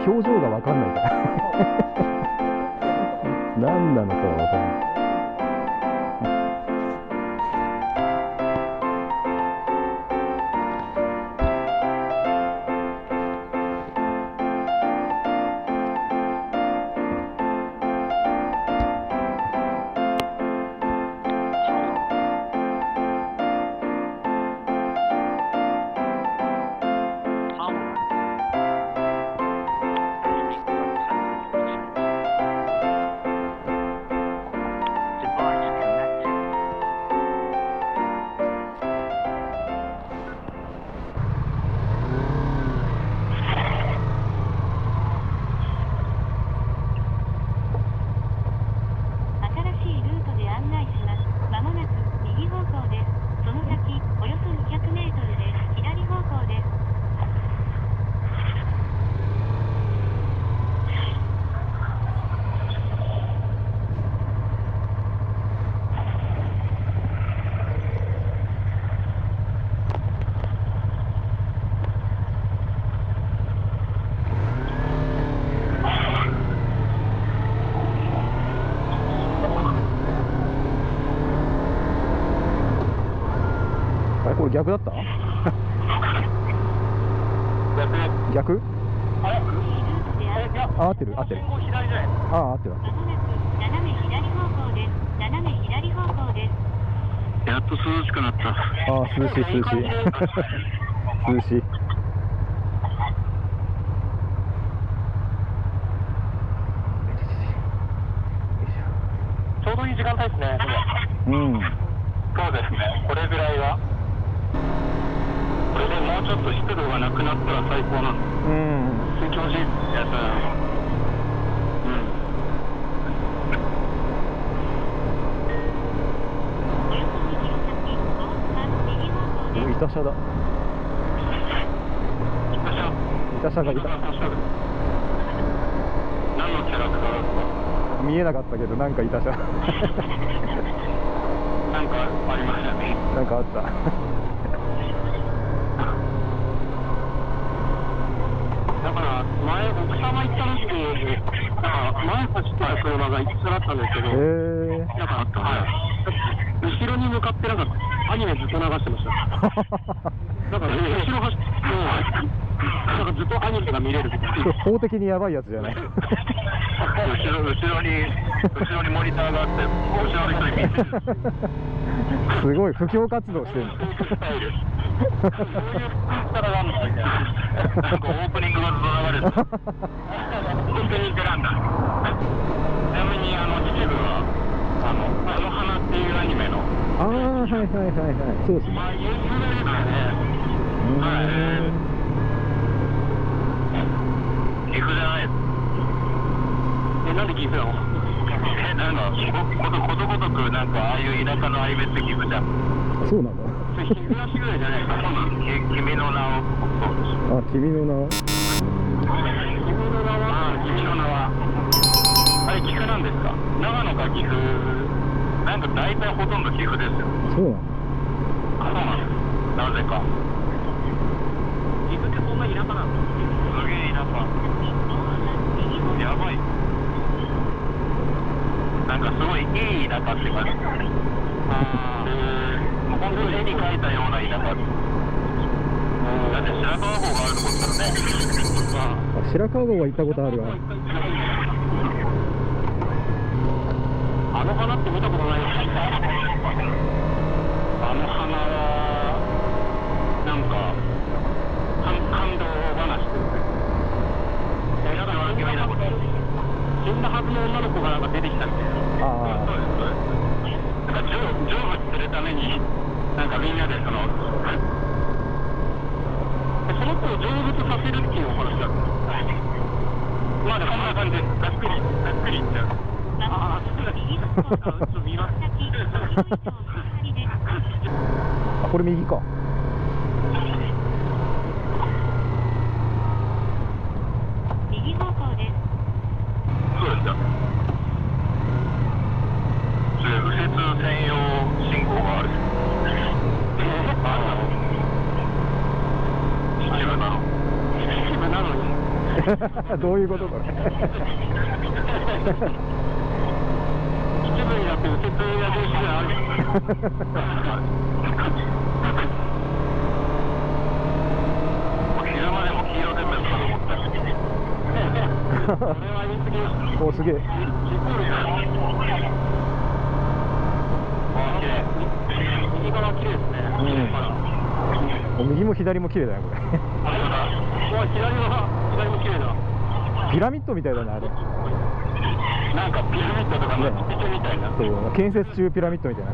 表情が分かんないから何なのかは分かんない。これ逆だった？逆？あ、合ってる合ってる。あ、合ってる合ってる。斜め左方向です。斜め左方向です。やっと涼しくなった。あ、涼しい涼しい涼しい。ちょうどいい時間帯ですね。うん。そうですね。これぐらいは。これでもうちょっと湿度がなくなったら最高なの。うん。気持ちいいやつ。板車だ。板車がいた。何のキャラクターですか？見えなかったけど、なんか板車。なんかありましたね。なんかあった。だから前奥様行った時に、前走った車がいくつだったんですけど、なんかあった。はい。後ろに向かってなかった。アニメずっと流してました。だから後ろ走って、なんかずっとアニメが見れる。法的にやばいやつじゃない。後ろにモニターがあって、後ろの人に見てる。すごい布教活動してる。そういう力があるのみたいな。なんかオープニングがずっと流れてる。オープニングなんだ。ちなみに秩父はあの花っていうアニメの。ああ、はいはいはいはい。そうですね。まあ有名だよね。はい。岐阜じゃないです。なんで岐阜なの？なんかことごとくなんかああいう田舎のアニメって岐阜じゃん。そうなんだ。日暮らしぐらいじゃないですか。今度君の名を。あ、君の名は。君の名は。あれ岐阜なんですか？長野か岐阜。なんか大体ほとんど岐阜ですよ。そうなの？あ、そうなんです。なぜか。岐阜ってそんな田舎なんですか？すげえ田舎。やばい。なんかすごいいい田舎って感じ。もう本当に絵に描いたような田舎。だって白川郷があるとこですからね。白川郷は行ったことあるわ。あの花って見たことないですか？あの花はなんか感動話ですね。皆さん悪気はいなくて死んだはずの女の子がなんか出てきたんで。ああ、そうですそうです。なんか成仏するためになんかみんなでその子を成仏させるっていうお話だったんです。まあでもそんな感じでざっくりいっちゃう。ああ、そうだ。見ます。あ、これ右か。右方向です。そうですよ。右折専用信号がある。秩父なのにどういうことこれ。秩父になって右折矢印がある。昼間でも黄色出たのかと思った。これは言い過ぎ。お、すげえ。リコールじゃん。あ、綺麗。右側綺麗ですね。右も左も綺麗だねこれ。左も綺麗だ。ピラミッドみたいだねあれ。なんかピラミッドとかマチュピチュみたいな。そう、建設中ピラミッドみたいな。